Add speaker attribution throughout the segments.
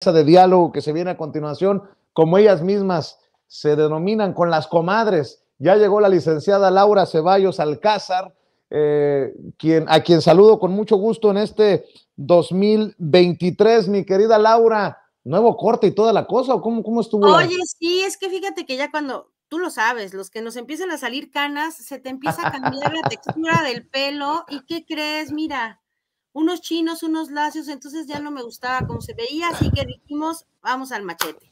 Speaker 1: de diálogo que se viene a continuación, como ellas mismas se denominan, con las comadres. Ya llegó la licenciada Laura Ceballos Alcázar, a quien saludo con mucho gusto en este 2023. Mi querida Laura, nuevo corte y toda la cosa, ¿o cómo estuvo la...?
Speaker 2: Oye, sí, es que fíjate que ya cuando, tú lo sabes, los que nos empiezan a salir canas, se te empieza a cambiar la textura del pelo, ¿y qué crees? Mira, unos chinos, unos lacios, entonces ya no me gustaba cómo se veía, así que dijimos, vamos al machete.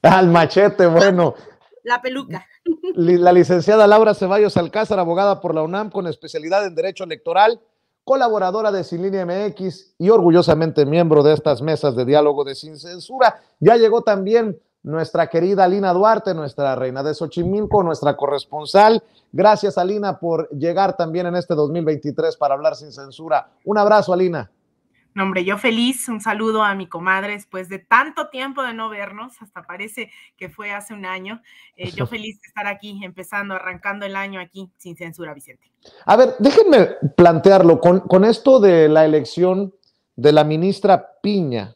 Speaker 1: Al machete, bueno.
Speaker 2: La peluca.
Speaker 1: La licenciada Laura Ceballos Alcázar, abogada por la UNAM con especialidad en Derecho Electoral, colaboradora de Sin Línea MX y orgullosamente miembro de estas mesas de diálogo de Sin Censura. Ya llegó también nuestra querida Alina Duarte, nuestra reina de Xochimilco, nuestra corresponsal. Gracias, Alina, por llegar también en este 2023 para hablar sin censura. Un abrazo, Alina.
Speaker 3: No, hombre, yo feliz, un saludo a mi comadre después de tanto tiempo de no vernos, hasta parece que fue hace un año. Yo feliz de estar aquí, empezando, arrancando el año aquí, sin censura, Vicente.
Speaker 1: A ver, déjenme plantearlo con esto de la elección de la ministra Piña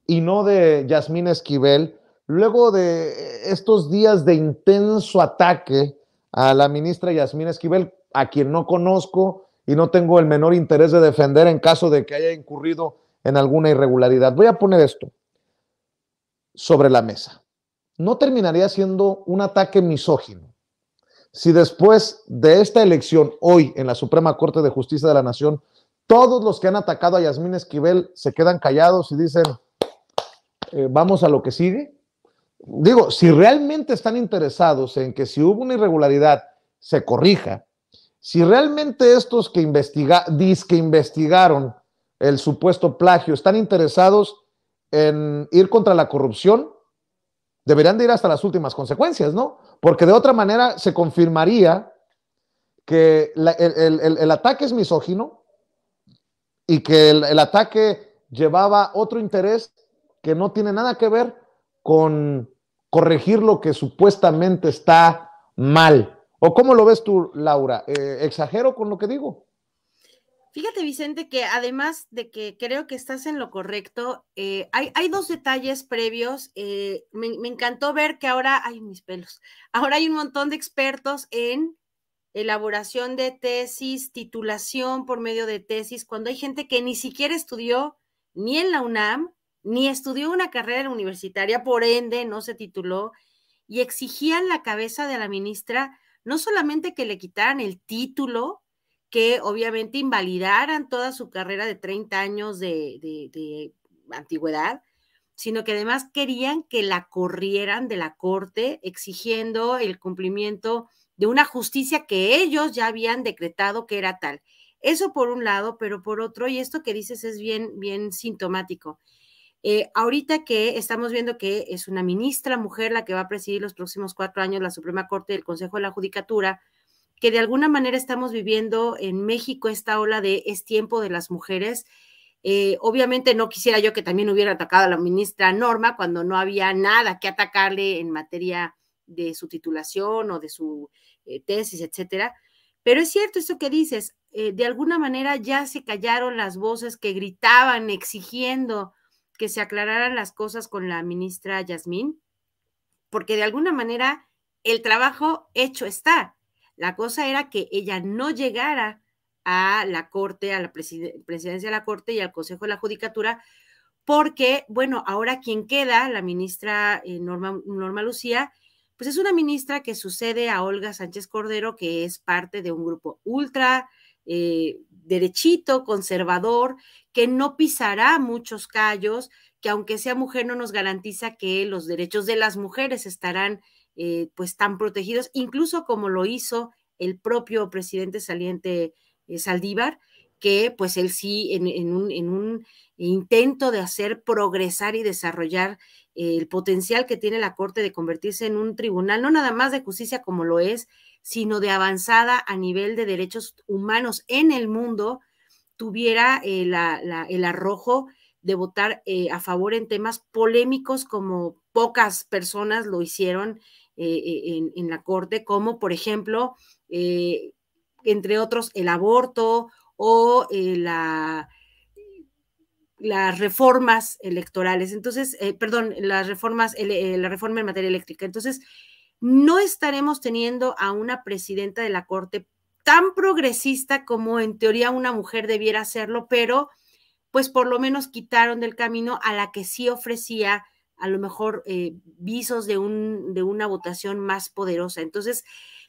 Speaker 1: y no de Yasmín Esquivel, luego de estos días de intenso ataque a la ministra Yasmín Esquivel, a quien no conozco y no tengo el menor interés de defender en caso de que haya incurrido en alguna irregularidad. Voy a poner esto sobre la mesa. ¿No terminaría siendo un ataque misógino si después de esta elección hoy en la Suprema Corte de Justicia de la Nación, todos los que han atacado a Yasmín Esquivel se quedan callados y dicen, vamos a lo que sigue? Digo, si realmente están interesados en que si hubo una irregularidad se corrija, si realmente estos que investigaron el supuesto plagio están interesados en ir contra la corrupción, deberían de ir hasta las últimas consecuencias, ¿no? Porque de otra manera se confirmaría que el ataque es misógino y que el ataque llevaba otro interés que no tiene nada que ver con corregir lo que supuestamente está mal. ¿O cómo lo ves tú, Laura? ¿Exagero con lo que digo?
Speaker 2: Fíjate, Vicente, que además de que creo que estás en lo correcto, hay dos detalles previos. Me encantó ver que ahora, ay, mis pelos, ahora hay un montón de expertos en elaboración de tesis, titulación por medio de tesis, cuando hay gente que ni siquiera estudió ni en la UNAM, ni estudió una carrera universitaria, por ende no se tituló, y exigían la cabeza de la ministra, no solamente que le quitaran el título, que obviamente invalidaran toda su carrera de 30 años de antigüedad, sino que además querían que la corrieran de la corte, exigiendo el cumplimiento de una justicia que ellos ya habían decretado que era tal. Eso por un lado, pero por otro, y esto que dices es bien sintomático. Ahorita que estamos viendo que es una ministra mujer la que va a presidir los próximos 4 años la Suprema Corte del Consejo de la Judicatura, que de alguna manera estamos viviendo en México esta ola de es tiempo de las mujeres. Obviamente no quisiera yo que también hubiera atacado a la ministra Norma cuando no había nada que atacarle en materia de su titulación o de su tesis, etcétera. Pero es cierto esto que dices, de alguna manera ya se callaron las voces que gritaban exigiendo que se aclararan las cosas con la ministra Yasmín, porque de alguna manera el trabajo hecho está. La cosa era que ella no llegara a la Corte, a la presidencia de la Corte y al Consejo de la Judicatura, porque, bueno, ahora quien queda, la ministra Norma Lucía, pues es una ministra que sucede a Olga Sánchez Cordero, que es parte de un grupo ultra derechito, conservador, que no pisará muchos callos, que aunque sea mujer no nos garantiza que los derechos de las mujeres estarán pues tan protegidos, incluso como lo hizo el propio presidente saliente Saldívar, que pues él sí en un intento de hacer progresar y desarrollar el potencial que tiene la Corte de convertirse en un tribunal, no nada más de justicia como lo es, sino de avanzada a nivel de derechos humanos en el mundo, tuviera el arrojo de votar a favor en temas polémicos como pocas personas lo hicieron en la Corte, como por ejemplo, entre otros, el aborto o las reformas electorales, entonces, perdón, las reformas, la reforma en materia eléctrica. Entonces, no estaremos teniendo a una presidenta de la Corte tan progresista como en teoría una mujer debiera hacerlo, pero pues por lo menos quitaron del camino a la que sí ofrecía a lo mejor visos de una votación más poderosa. Entonces,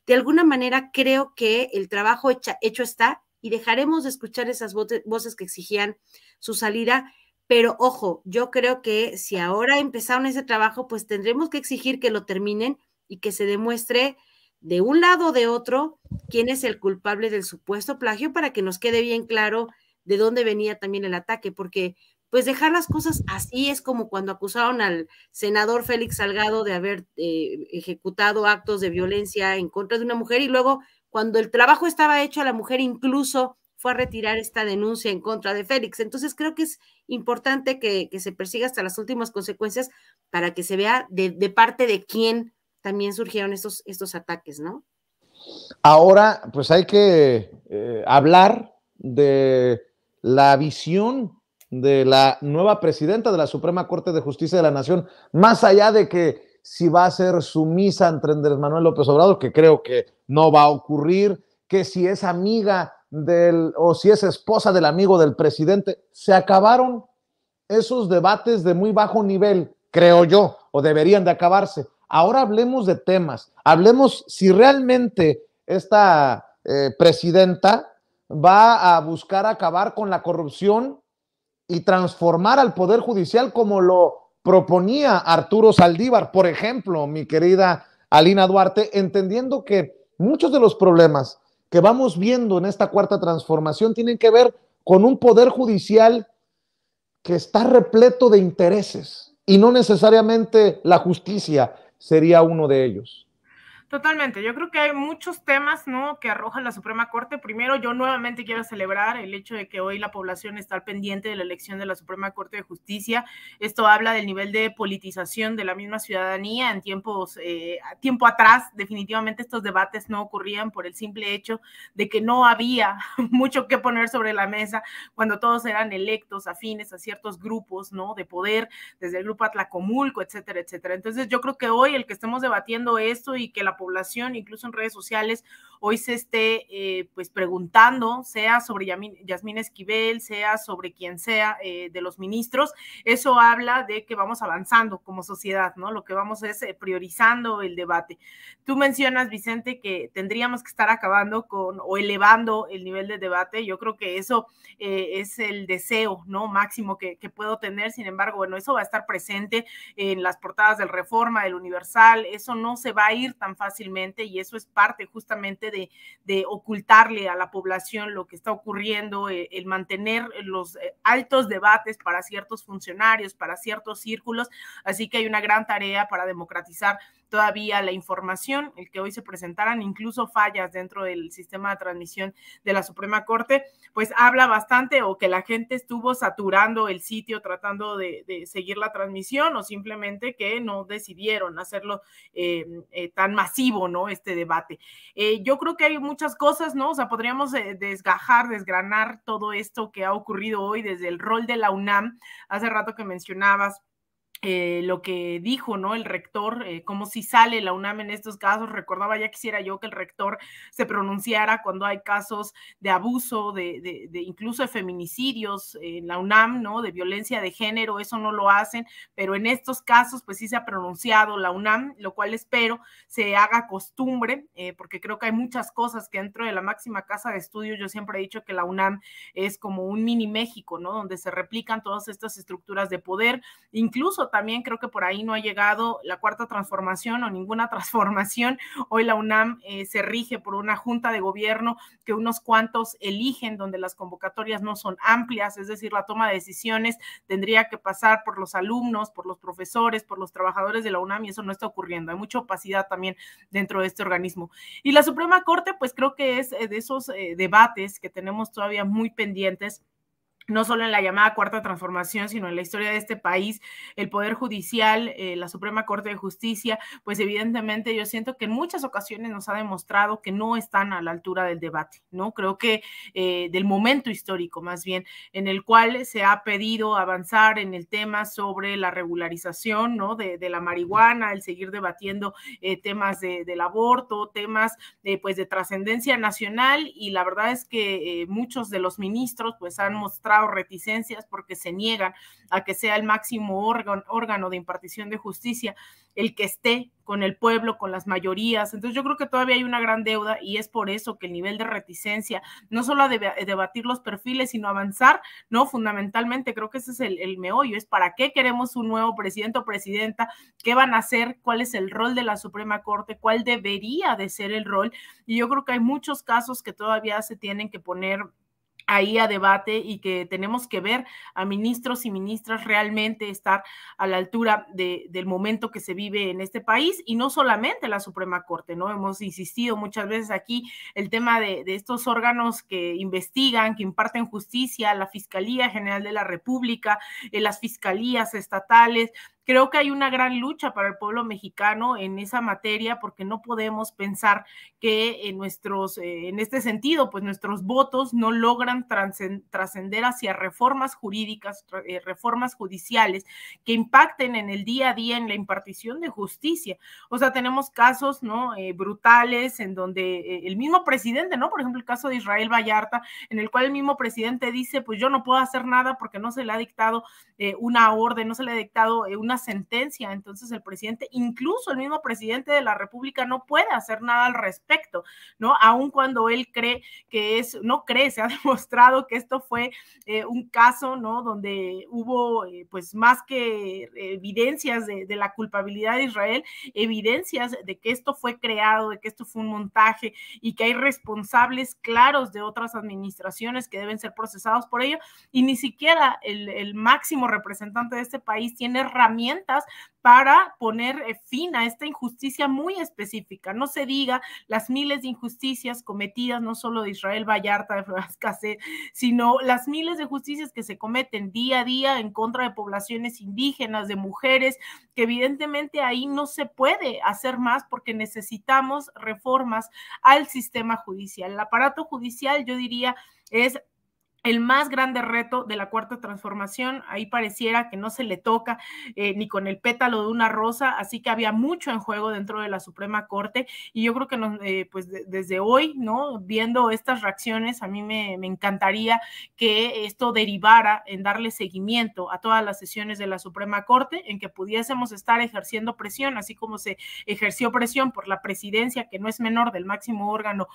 Speaker 2: de alguna manera creo que el trabajo hecho está y dejaremos de escuchar esas voces que exigían su salida, pero ojo, yo creo que si ahora empezaron ese trabajo, pues tendremos que exigir que lo terminen y que se demuestre de un lado o de otro quién es el culpable del supuesto plagio para que nos quede bien claro de dónde venía también el ataque, porque pues dejar las cosas así es como cuando acusaron al senador Félix Salgado de haber ejecutado actos de violencia en contra de una mujer y luego cuando el trabajo estaba hecho, la mujer incluso fue a retirar esta denuncia en contra de Félix. Entonces creo que es importante que se persiga hasta las últimas consecuencias para que se vea de parte de quién también surgieron estos ataques, ¿no?
Speaker 1: Ahora, pues hay que hablar de la visión de la nueva presidenta de la Suprema Corte de Justicia de la Nación, más allá de que si va a ser sumisa ante Andrés Manuel López Obrador, que creo que no va a ocurrir, que si es amiga o si es esposa del amigo del presidente. Se acabaron esos debates de muy bajo nivel, creo yo, o deberían de acabarse. Ahora hablemos de temas, hablemos si realmente esta presidenta va a buscar acabar con la corrupción y transformar al Poder Judicial como lo proponía Arturo Saldívar, por ejemplo, mi querida Alina Duarte, entendiendo que muchos de los problemas que vamos viendo en esta cuarta transformación tienen que ver con un Poder Judicial que está repleto de intereses y no necesariamente la justicia sería uno de ellos.
Speaker 3: Totalmente, yo creo que hay muchos temas, ¿no?, que arroja la Suprema Corte. Primero, yo nuevamente quiero celebrar el hecho de que hoy la población está al pendiente de la elección de la Suprema Corte de Justicia. Esto habla del nivel de politización de la misma ciudadanía. En tiempo atrás, definitivamente estos debates no ocurrían por el simple hecho de que no había mucho que poner sobre la mesa cuando todos eran electos, afines a ciertos grupos, ¿no?, de poder, desde el grupo Atlacomulco, etcétera, etcétera. Entonces, yo creo que hoy el que estemos debatiendo esto y que la población, incluso en redes sociales, hoy se esté pues preguntando, sea sobre Yasmín Esquivel, sea sobre quien sea de los ministros, eso habla de que vamos avanzando como sociedad, ¿no? Lo que vamos es priorizando el debate. Tú mencionas, Vicente, que tendríamos que estar acabando o elevando el nivel de debate. Yo creo que eso es el deseo, ¿no?, máximo que puedo tener. Sin embargo, bueno, eso va a estar presente en las portadas del Reforma, del Universal. Eso no se va a ir tan fácilmente y eso es parte justamente de ocultarle a la población lo que está ocurriendo, el mantener los altos debates para ciertos funcionarios, para ciertos círculos. Así que hay una gran tarea para democratizar todavía la información. El que hoy se presentaran incluso fallas dentro del sistema de transmisión de la Suprema Corte, pues habla bastante, o que la gente estuvo saturando el sitio tratando de seguir la transmisión, o simplemente que no decidieron hacerlo tan masivo, ¿no?, este debate. Yo creo que hay muchas cosas, ¿no? O sea, podríamos desgranar todo esto que ha ocurrido hoy desde el rol de la UNAM. Hace rato que mencionabas lo que dijo, ¿no?, el rector, como si sale la UNAM en estos casos. Recordaba, ya quisiera yo que el rector se pronunciara cuando hay casos de abuso, de incluso de feminicidios en la UNAM, ¿no?, de violencia de género. Eso no lo hacen, pero en estos casos pues sí se ha pronunciado la UNAM, lo cual espero se haga costumbre, porque creo que hay muchas cosas que dentro de la máxima casa de estudios, yo siempre he dicho que la UNAM es como un mini México, ¿no?, donde se replican todas estas estructuras de poder. Incluso también creo que por ahí no ha llegado la cuarta transformación o ninguna transformación. Hoy la UNAM se rige por una junta de gobierno que unos cuantos eligen, donde las convocatorias no son amplias, es decir, la toma de decisiones tendría que pasar por los alumnos, por los profesores, por los trabajadores de la UNAM, y eso no está ocurriendo. Hay mucha opacidad también dentro de este organismo. Y la Suprema Corte, pues creo que es de esos debates que tenemos todavía muy pendientes, no solo en la llamada Cuarta Transformación, sino en la historia de este país, el Poder Judicial, la Suprema Corte de Justicia, pues evidentemente yo siento que en muchas ocasiones nos ha demostrado que no están a la altura del debate, ¿no? Creo que del momento histórico más bien, en el cual se ha pedido avanzar en el tema sobre la regularización, ¿no? de la marihuana, el seguir debatiendo temas del aborto, temas pues de trascendencia nacional, y la verdad es que muchos de los ministros pues han mostrado reticencias porque se niegan a que sea el máximo órgano de impartición de justicia el que esté con el pueblo, con las mayorías. Entonces yo creo que todavía hay una gran deuda, y es por eso que el nivel de reticencia, no solo a debatir los perfiles, sino avanzar, ¿no? Fundamentalmente creo que ese es el meollo, es para qué queremos un nuevo presidente o presidenta, qué van a hacer, cuál es el rol de la Suprema Corte, cuál debería de ser el rol, y yo creo que hay muchos casos que todavía se tienen que poner ahí a debate, y que tenemos que ver a ministros y ministras realmente estar a la altura del momento que se vive en este país, y no solamente la Suprema Corte, ¿no? Hemos insistido muchas veces aquí el tema de estos órganos que investigan, que imparten justicia, la Fiscalía General de la República, las fiscalías estatales. Creo que hay una gran lucha para el pueblo mexicano en esa materia, porque no podemos pensar que en este sentido, pues nuestros votos no logran trascender hacia reformas jurídicas, reformas judiciales que impacten en el día a día en la impartición de justicia. O sea, tenemos casos, ¿no? Brutales, en donde el mismo presidente, ¿no? Por ejemplo, el caso de Israel Vallarta, en el cual el mismo presidente dice, pues yo no puedo hacer nada porque no se le ha dictado una orden, no se le ha dictado una sentencia. Entonces el presidente, incluso el mismo presidente de la República, no puede hacer nada al respecto, ¿no? Aun cuando él cree que se ha demostrado que esto fue un caso, ¿no? Donde hubo pues más que evidencias de la culpabilidad de Israel, evidencias de que esto fue creado, de que esto fue un montaje, y que hay responsables claros de otras administraciones que deben ser procesados por ello, y ni siquiera el máximo representante de este país tiene herramientas para poner fin a esta injusticia muy específica. No se diga las miles de injusticias cometidas, no solo de Israel Vallarta, de Florence Cassette, sino las miles de justicias que se cometen día a día en contra de poblaciones indígenas, de mujeres, que evidentemente ahí no se puede hacer más, porque necesitamos reformas al sistema judicial. El aparato judicial, yo diría, es el más grande reto de la Cuarta Transformación. Ahí pareciera que no se le toca ni con el pétalo de una rosa, así que había mucho en juego dentro de la Suprema Corte, y yo creo que pues desde hoy, ¿no? Viendo estas reacciones, a mí me encantaría que esto derivara en darle seguimiento a todas las sesiones de la Suprema Corte, en que pudiésemos estar ejerciendo presión, así como se ejerció presión por la presidencia, que no es menor, del máximo órgano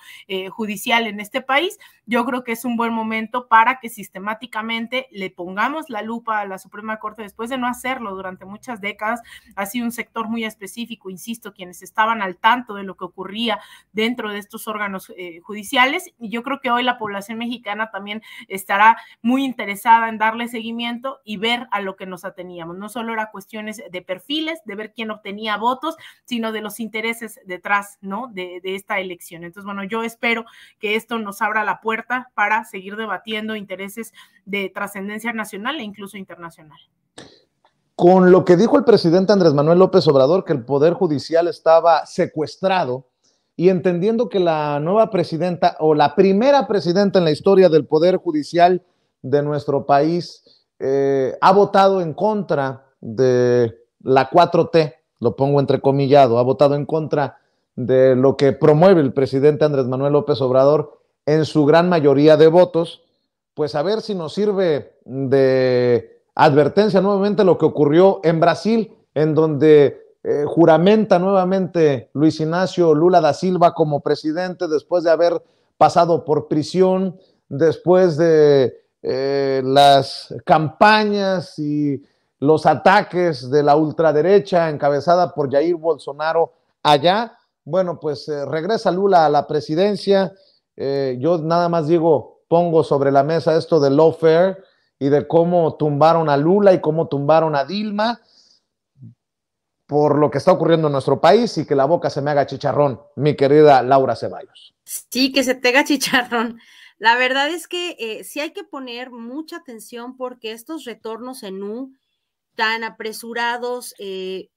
Speaker 3: judicial en este país. Yo creo que es un buen momento para que sistemáticamente le pongamos la lupa a la Suprema Corte, después de no hacerlo durante muchas décadas. Ha sido un sector muy específico, insisto, quienes estaban al tanto de lo que ocurría dentro de estos órganos judiciales, y yo creo que hoy la población mexicana también estará muy interesada en darle seguimiento y ver a lo que nos ateníamos. No solo era cuestiones de perfiles, de ver quién obtenía votos, sino de los intereses detrás, ¿no? de esta elección. Entonces, bueno, yo espero que esto nos abra la puerta para seguir debatiendo intereses de trascendencia nacional e incluso internacional.
Speaker 1: Con lo que dijo el presidente Andrés Manuel López Obrador, que el Poder Judicial estaba secuestrado, y entendiendo que la nueva presidenta, o la primera presidenta en la historia del Poder Judicial de nuestro país, ha votado en contra de la 4T, lo pongo entrecomillado, ha votado en contra de lo que promueve el presidente Andrés Manuel López Obrador en su gran mayoría de votos, pues a ver si nos sirve de advertencia nuevamente lo que ocurrió en Brasil, en donde juramenta nuevamente Luis Ignacio Lula da Silva como presidente, después de haber pasado por prisión, después de las campañas y los ataques de la ultraderecha encabezada por Jair Bolsonaro allá. Bueno, pues regresa Lula a la presidencia. Yo nada más pongo sobre la mesa esto de lawfare y de cómo tumbaron a Lula y cómo tumbaron a Dilma por lo que está ocurriendo en nuestro país, y que la boca se me haga chicharrón, mi querida Laura Ceballos.
Speaker 2: Sí, que se te haga chicharrón. La verdad es que sí hay que poner mucha atención porque estos retornos en U tan apresurados de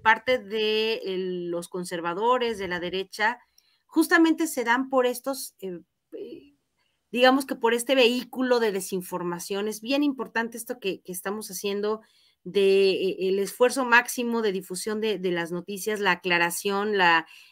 Speaker 2: parte de los conservadores, de la derecha, justamente se dan por estos, digamos que por este vehículo de desinformación. Es bien importante esto que estamos haciendo de el esfuerzo máximo de difusión de las noticias, la aclaración,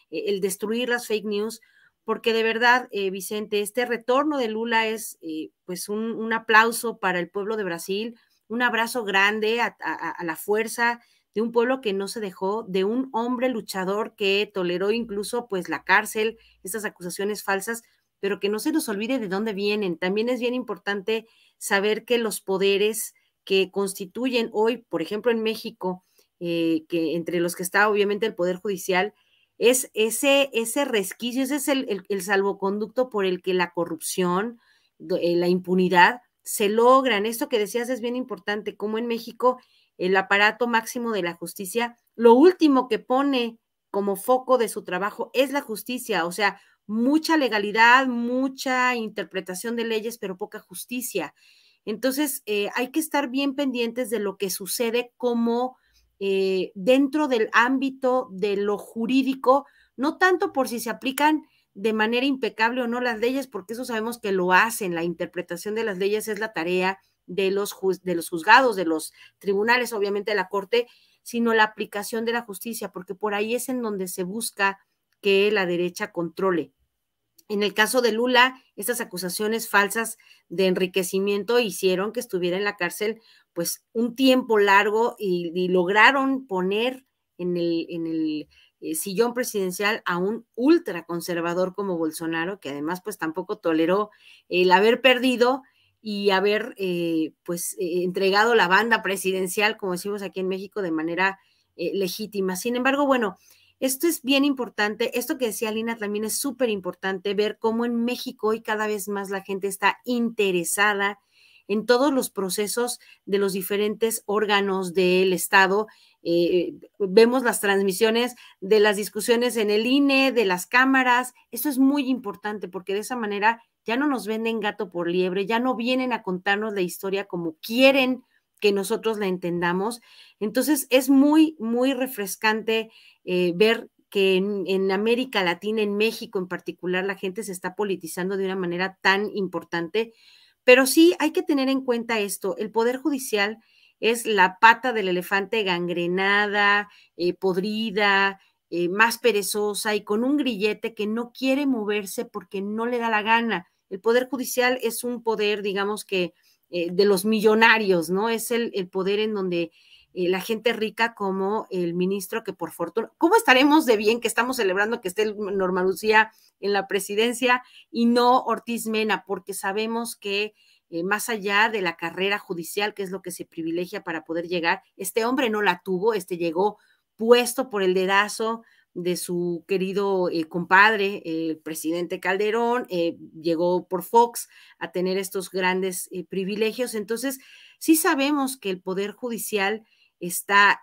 Speaker 2: el destruir las fake news, porque de verdad, Vicente, este retorno de Lula es pues un aplauso para el pueblo de Brasil, un abrazo grande a la fuerza de un pueblo que no se dejó, de un hombre luchador que toleró incluso pues la cárcel, estas acusaciones falsas, pero que no se nos olvide de dónde vienen. También es bien importante saber que los poderes que constituyen hoy, por ejemplo en México, que entre los que está obviamente el Poder Judicial, es ese resquicio, ese es el salvoconducto por el que la corrupción, la impunidad se logran. Esto que decías es bien importante, como en México el aparato máximo de la justicia, lo último que pone como foco de su trabajo es la justicia, o sea, mucha legalidad, mucha interpretación de leyes, pero poca justicia. Entonces, hay que estar bien pendientes de lo que sucede como dentro del ámbito de lo jurídico, no tanto por si se aplican de manera impecable o no las leyes, porque eso sabemos que lo hacen, la interpretación de las leyes es la tarea de los juzgados, de los tribunales, obviamente de la Corte, sino la aplicación de la justicia, porque por ahí es en donde se busca que la derecha controle. En el caso de Lula, estas acusaciones falsas de enriquecimiento hicieron que estuviera en la cárcel pues un tiempo largo y lograron poner en el sillón presidencial a un ultraconservador como Bolsonaro, que además pues tampoco toleró el haber perdido y haber entregado la banda presidencial, como decimos aquí en México, de manera legítima. Sin embargo, bueno, esto es bien importante, esto que decía Lina también es súper importante, ver cómo en México hoy cada vez más la gente está interesada en todos los procesos de los diferentes órganos del Estado. Vemos las transmisiones de las discusiones en el INE, de las cámaras. Eso es muy importante porque de esa manera ya no nos venden gato por liebre, ya no vienen a contarnos la historia como quieren que nosotros la entendamos. Entonces es muy, muy refrescante ver que en América Latina, en México en particular, la gente se está politizando de una manera tan importante. Pero sí hay que tener en cuenta esto, el Poder Judicial es la pata del elefante gangrenada, podrida, más perezosa y con un grillete que no quiere moverse porque no le da la gana. El Poder Judicial es un poder, digamos que, de los millonarios, ¿no? Es el poder en donde la gente rica como el ministro que por fortuna, ¿cómo estaremos de bien que estamos celebrando que esté Norma Lucía en la presidencia y no Ortiz Mena? Porque sabemos que más allá de la carrera judicial, que es lo que se privilegia para poder llegar, este hombre no la tuvo, llegó puesto por el dedazo de su querido compadre, el presidente Calderón, llegó por Fox a tener estos grandes privilegios. Entonces, sí sabemos que el Poder Judicial está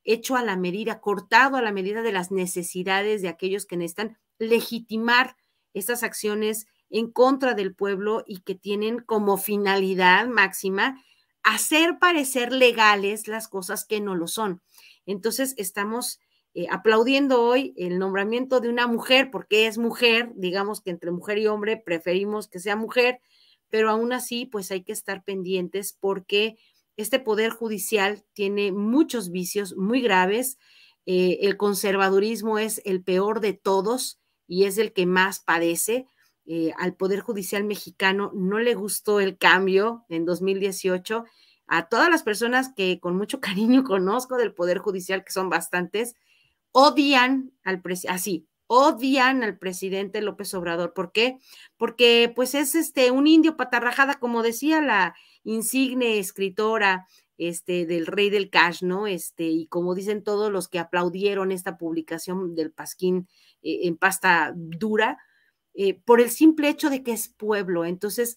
Speaker 2: hecho a la medida, cortado a la medida de las necesidades de aquellos que necesitan legitimar estas acciones en contra del pueblo y que tienen como finalidad máxima hacer parecer legales las cosas que no lo son. Entonces, estamos aplaudiendo hoy el nombramiento de una mujer, porque es mujer, digamos que entre mujer y hombre preferimos que sea mujer, pero aún así, pues hay que estar pendientes porque este Poder Judicial tiene muchos vicios muy graves. El conservadurismo es el peor de todos y es el que más padece. Al Poder Judicial mexicano no le gustó el cambio en 2018. A todas las personas que con mucho cariño conozco del Poder Judicial, que son bastantes, odian al presidente López Obrador. ¿Por qué? Porque pues es un indio patarrajada, como decía la insigne escritora del Rey del Cash, ¿no? Y como dicen todos los que aplaudieron esta publicación del Pasquín en pasta dura, por el simple hecho de que es pueblo. Entonces,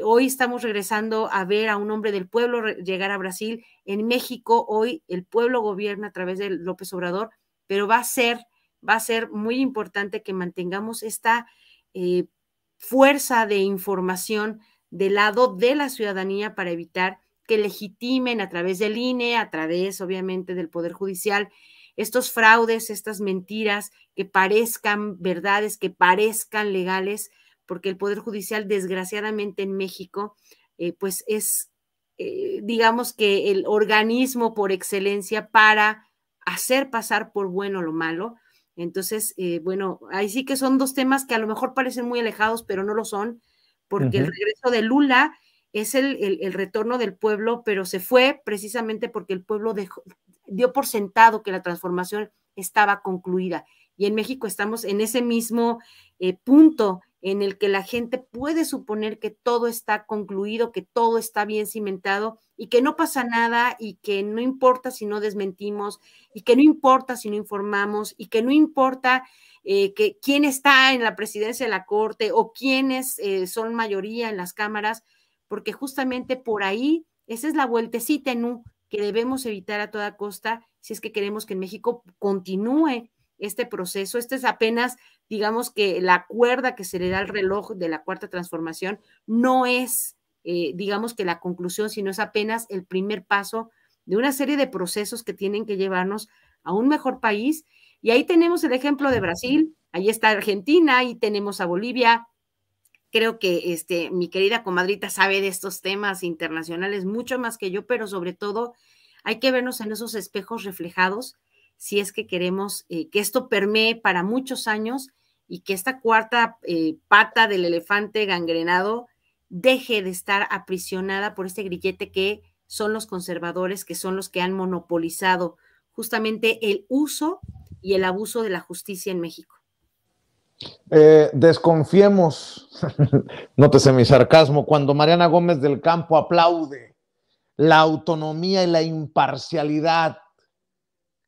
Speaker 2: hoy estamos regresando a ver a un hombre del pueblo llegar a Brasil. En México, hoy el pueblo gobierna a través de López Obrador, pero va a ser muy importante que mantengamos esta fuerza de información del lado de la ciudadanía para evitar que legitimen a través del INE, a través obviamente del Poder Judicial, estos fraudes, estas mentiras que parezcan verdades, que parezcan legales, porque el Poder Judicial desgraciadamente en México pues es digamos que el organismo por excelencia para hacer pasar por bueno lo malo. Entonces, bueno, ahí sí que son dos temas que a lo mejor parecen muy alejados, pero no lo son, porque el regreso de Lula es el retorno del pueblo, pero se fue precisamente porque el pueblo dio por sentado que la transformación estaba concluida. Y en México estamos en ese mismo punto en el que la gente puede suponer que todo está concluido, que todo está bien cimentado y que no pasa nada y que no importa si no desmentimos y que no importa si no informamos y que no importa que quién está en la presidencia de la Corte o quiénes son mayoría en las cámaras, porque justamente por ahí esa es la vueltecita que debemos evitar a toda costa si es que queremos que en México continúe este proceso. Este es apenas, digamos que la cuerda que se le da al reloj de la cuarta transformación, no es, digamos que la conclusión, sino es apenas el primer paso de una serie de procesos que tienen que llevarnos a un mejor país. Y ahí tenemos el ejemplo de Brasil, ahí está Argentina, ahí tenemos a Bolivia. Creo que mi querida comadrita sabe de estos temas internacionales mucho más que yo, pero sobre todo hay que vernos en esos espejos reflejados si es que queremos que esto permee para muchos años y que esta cuarta pata del elefante gangrenado deje de estar aprisionada por este grillete que son los conservadores, que son los que han monopolizado justamente el uso y el abuso de la justicia en México.
Speaker 1: Desconfiemos, nótese mi sarcasmo, cuando Mariana Gómez del Campo aplaude la autonomía y la imparcialidad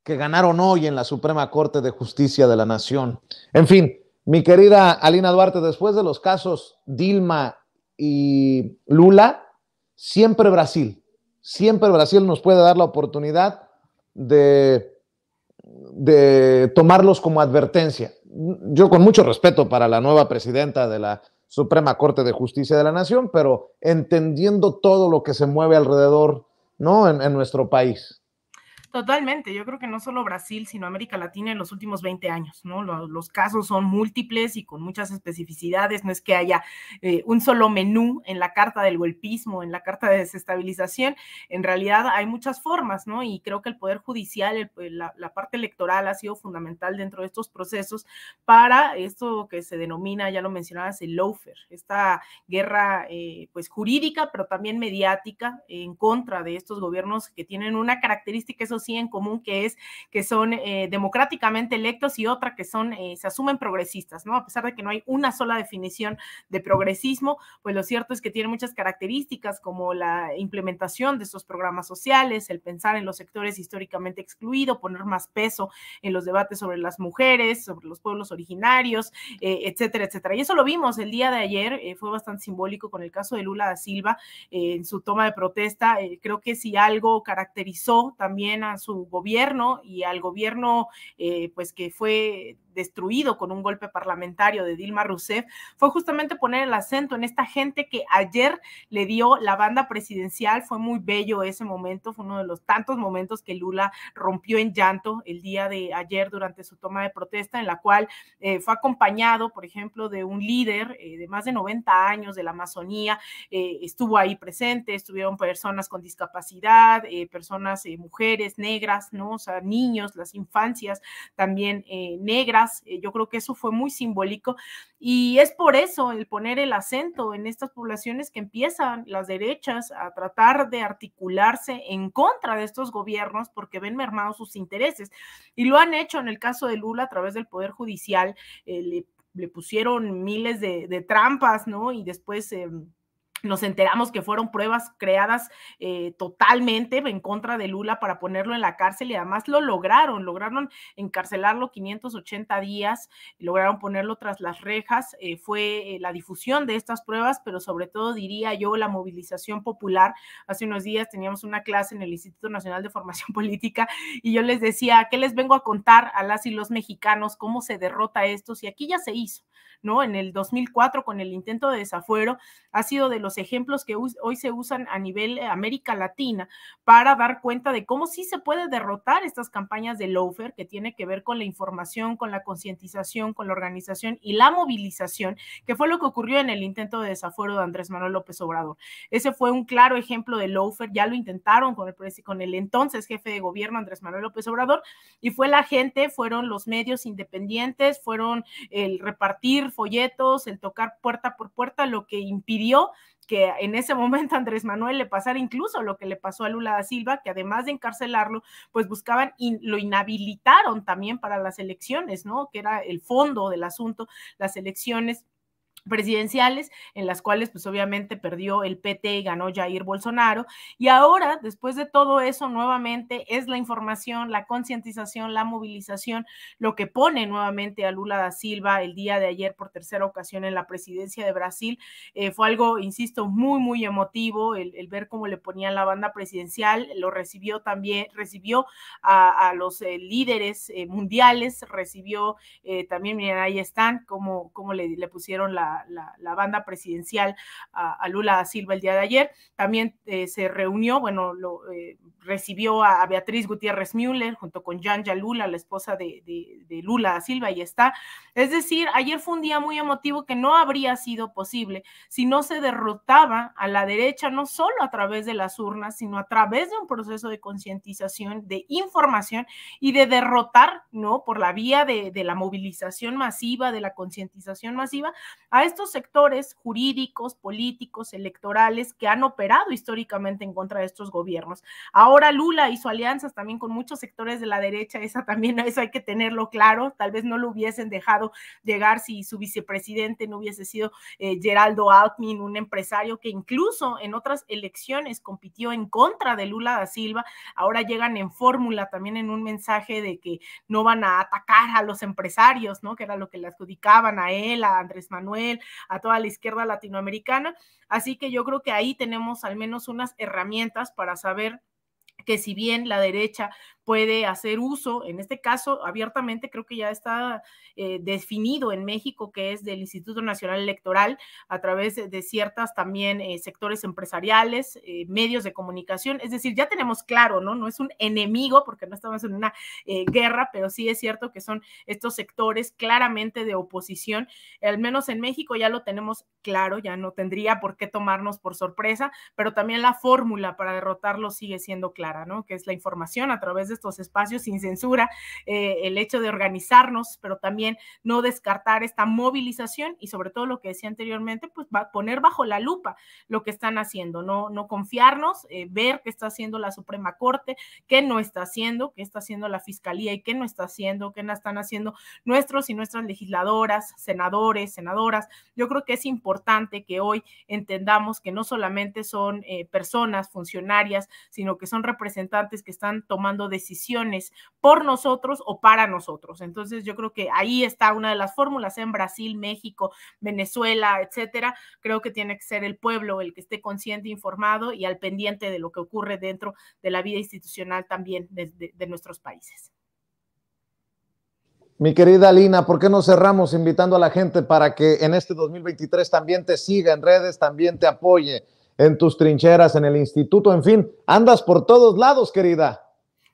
Speaker 1: que ganaron hoy en la Suprema Corte de Justicia de la Nación. En fin, mi querida Alina Duarte, después de los casos Dilma y Lula, siempre Brasil nos puede dar la oportunidad de tomarlos como advertencia. Yo con mucho respeto para la nueva presidenta de la Suprema Corte de Justicia de la Nación, pero entendiendo todo lo que se mueve alrededor, ¿no? en nuestro país.
Speaker 3: Totalmente, yo creo que no solo Brasil, sino América Latina en los últimos 20 años, ¿no? Los casos son múltiples y con muchas especificidades, no es que haya un solo menú en la carta del golpismo, en la carta de desestabilización, en realidad hay muchas formas, ¿no? Y creo que el Poder Judicial, la parte electoral ha sido fundamental dentro de estos procesos para esto que se denomina, ya lo mencionabas, el lawfare, esta guerra pues jurídica, pero también mediática en contra de estos gobiernos que tienen una característica, eso sí en común, que son democráticamente electos y otra que son, se asumen progresistas, ¿no? A pesar de que no hay una sola definición de progresismo, pues lo cierto es que tiene muchas características como la implementación de estos programas sociales, el pensar en los sectores históricamente excluidos, poner más peso en los debates sobre las mujeres, sobre los pueblos originarios, etcétera, etcétera. Y eso lo vimos el día de ayer, fue bastante simbólico con el caso de Lula da Silva, en su toma de protesta. Creo que si algo caracterizó también a su gobierno y al gobierno pues que fue destruido con un golpe parlamentario de Dilma Rousseff, fue justamente poner el acento en esta gente que ayer le dio la banda presidencial. Fue muy bello ese momento, fue uno de los tantos momentos que Lula rompió en llanto el día de ayer durante su toma de protesta, en la cual fue acompañado, por ejemplo, de un líder de más de 90 años de la Amazonía, estuvo ahí presente, estuvieron personas con discapacidad, personas, mujeres negras, ¿no? O sea, niños, las infancias también negras. Yo creo que eso fue muy simbólico y es por eso el poner el acento en estas poblaciones que empiezan las derechas a tratar de articularse en contra de estos gobiernos porque ven mermados sus intereses, y lo han hecho en el caso de Lula a través del Poder Judicial. Le pusieron miles de trampas, ¿no? Y después Nos enteramos que fueron pruebas creadas totalmente en contra de Lula para ponerlo en la cárcel y además lo lograron encarcelarlo 580 días, lograron ponerlo tras las rejas. Fue la difusión de estas pruebas, pero sobre todo diría yo la movilización popular. Hace unos días teníamos una clase en el Instituto Nacional de Formación Política y yo les decía, ¿qué les vengo a contar a las y los mexicanos? ¿Cómo se derrota esto? Y aquí ya se hizo, ¿no? En el 2004 con el intento de desafuero ha sido de los ejemplos que hoy se usan a nivel América Latina para dar cuenta de cómo sí se puede derrotar estas campañas de lawfare que tiene que ver con la información, con la concientización, con la organización y la movilización, que fue lo que ocurrió en el intento de desafuero de Andrés Manuel López Obrador. Ese fue un claro ejemplo de lawfare, ya lo intentaron con el entonces jefe de gobierno Andrés Manuel López Obrador, y fue la gente, fueron los medios independientes, fueron el repartir folletos, el tocar puerta por puerta, lo que impidió que en ese momento a Andrés Manuel le pasara incluso lo que le pasó a Lula da Silva, que además de encarcelarlo, pues buscaban y lo inhabilitaron también para las elecciones, ¿no? Que era el fondo del asunto, las elecciones presidenciales, en las cuales pues obviamente perdió el PT y ganó Jair Bolsonaro, y ahora después de todo eso nuevamente es la información, la concientización, la movilización lo que pone nuevamente a Lula da Silva el día de ayer por tercera ocasión en la presidencia de Brasil. Fue algo, insisto, muy emotivo el ver cómo le ponían la banda presidencial, lo recibió también, recibió a los líderes mundiales, recibió también, miren, ahí están, como le pusieron la banda presidencial a Lula da Silva el día de ayer. También se reunió, bueno, recibió a Beatriz Gutiérrez Müller junto con Janja Lula, la esposa de Lula da Silva, y está. Es decir, ayer fue un día muy emotivo que no habría sido posible si no se derrotaba a la derecha, no solo a través de las urnas, sino a través de un proceso de concientización, de información y de derrotar, ¿no? Por la vía de la movilización masiva, de la concientización masiva, a estos sectores jurídicos, políticos, electorales que han operado históricamente en contra de estos gobiernos. Ahora Lula hizo alianzas también con muchos sectores de la derecha, eso hay que tenerlo claro, tal vez no lo hubiesen dejado llegar si su vicepresidente no hubiese sido Geraldo Alckmin, un empresario que incluso en otras elecciones compitió en contra de Lula da Silva. Ahora llegan en fórmula también en un mensaje de que no van a atacar a los empresarios, ¿no? Que era lo que le adjudicaban a él, a Andrés Manuel, a toda la izquierda latinoamericana. Así que yo creo que ahí tenemos al menos unas herramientas para saber que si bien la derecha puede hacer uso, en este caso abiertamente creo que ya está definido en México, que es del Instituto Nacional Electoral, a través de ciertas también sectores empresariales, medios de comunicación, es decir, ya tenemos claro, ¿no? No es un enemigo, porque no estamos en una guerra, pero sí es cierto que son estos sectores claramente de oposición, al menos en México ya lo tenemos claro, ya no tendría por qué tomarnos por sorpresa, pero también la fórmula para derrotarlo sigue siendo clara, ¿no? Que es la información a través de estos espacios sin censura, el hecho de organizarnos, pero también no descartar esta movilización y sobre todo lo que decía anteriormente, pues poner bajo la lupa lo que están haciendo, no confiarnos, ver qué está haciendo la Suprema Corte, qué no está haciendo, qué está haciendo la Fiscalía y qué no está haciendo, qué no están haciendo nuestros y nuestras legisladoras, senadores, senadoras. Yo creo que es importante que hoy entendamos que no solamente son personas, funcionarias, sino que son representantes que están tomando decisiones por nosotros o para nosotros. Entonces yo creo que ahí está una de las fórmulas en Brasil, México, Venezuela, etcétera. Creo que tiene que ser el pueblo el que esté consciente, informado y al pendiente de lo que ocurre dentro de la vida institucional también de nuestros países.
Speaker 1: Mi querida Lina, ¿por qué no cerramos invitando a la gente para que en este 2023 también te siga en redes, también te apoye en tus trincheras, en el instituto, en fin, andas por todos lados, querida?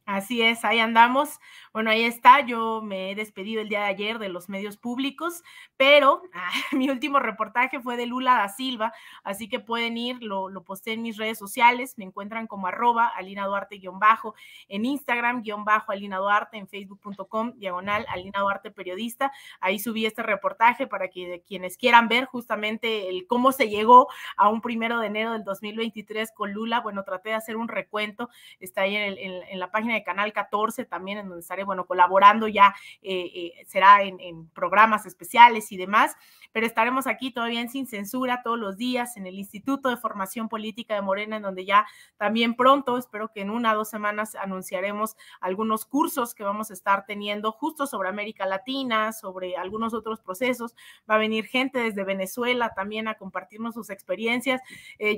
Speaker 3: Así es, ahí andamos. Bueno, ahí está, yo me he despedido el día de ayer de los medios públicos, pero mi último reportaje fue de Lula da Silva, así que pueden ir, lo posté en mis redes sociales, me encuentran como @AlinaDuarte_ en Instagram _AlinaDuarte, en facebook.com /AlinaDuarte periodista. Ahí subí este reportaje para que quienes quieran ver justamente cómo se llegó a un 1 de enero del 2023 con Lula. Bueno, traté de hacer un recuento, está ahí en la página de Canal 14 también, en donde estaré, bueno, colaborando ya, será en programas especiales y demás, pero estaremos aquí todavía en Sin Censura todos los días en el Instituto de Formación Política de Morena, en donde ya también pronto, espero que en 1 o 2 semanas, anunciaremos algunos cursos que vamos a estar teniendo justo sobre América Latina, sobre algunos otros procesos. Va a venir gente desde Venezuela también a compartirnos sus experiencias.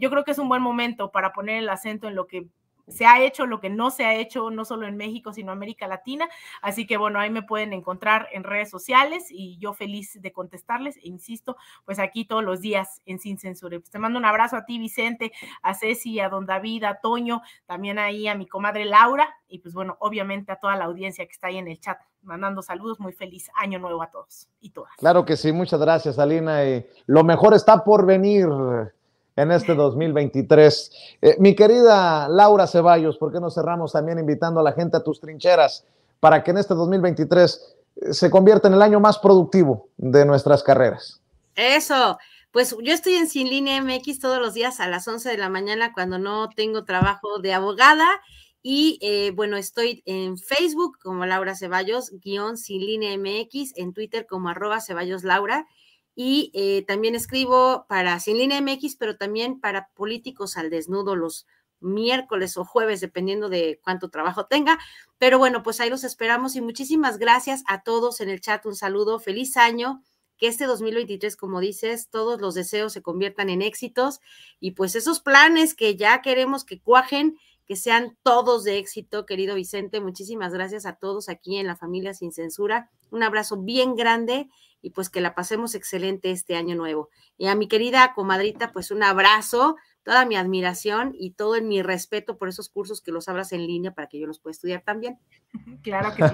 Speaker 3: Yo creo que es un buen momento para poner el acento en lo que se ha hecho, lo que no se ha hecho, no solo en México, sino en América Latina. Así que bueno, ahí me pueden encontrar en redes sociales y yo feliz de contestarles. E insisto, pues aquí todos los días en Sin Censura. Pues te mando un abrazo a ti, Vicente, a Ceci, a don David, a Toño, también ahí a mi comadre Laura y pues bueno, obviamente a toda la audiencia que está ahí en el chat, mandando saludos. Muy feliz año nuevo a todos y todas.
Speaker 1: Claro que sí, muchas gracias, Alina, y lo mejor está por venir en este 2023. Mi querida Laura Ceballos, ¿por qué no cerramos también invitando a la gente a tus trincheras para que en este 2023 se convierta en el año más productivo de nuestras carreras?
Speaker 2: Eso, pues yo estoy en Sin Línea MX todos los días a las 11 de la mañana cuando no tengo trabajo de abogada y bueno, estoy en Facebook como Laura Ceballos, Sin Línea MX, en Twitter como @CeballosLaura. Y también escribo para Sin Línea MX, pero también para Políticos al Desnudo los miércoles o jueves, dependiendo de cuánto trabajo tenga. Pero bueno, pues ahí los esperamos y muchísimas gracias a todos en el chat. Un saludo, feliz año, que este 2023, como dices, todos los deseos se conviertan en éxitos y pues esos planes que ya queremos que cuajen, que sean todos de éxito, querido Vicente. Muchísimas gracias a todos aquí en la familia Sin Censura. Un abrazo bien grande y pues que la pasemos excelente este año nuevo. Y a mi querida comadrita, pues un abrazo, toda mi admiración y todo en mi respeto por esos cursos que los abras en línea para que yo los pueda estudiar también.
Speaker 3: Claro que sí.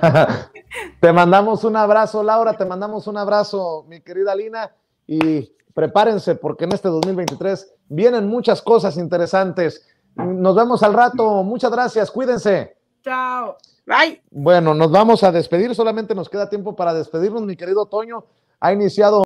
Speaker 1: Te mandamos un abrazo, Laura, te mandamos un abrazo, mi querida Lina, y prepárense porque en este 2023 vienen muchas cosas interesantes. Nos vemos al rato, muchas gracias, cuídense.
Speaker 3: Chao.
Speaker 2: Bye.
Speaker 1: Bueno, nos vamos a despedir, solamente nos queda tiempo para despedirnos, mi querido Toño. Ha iniciado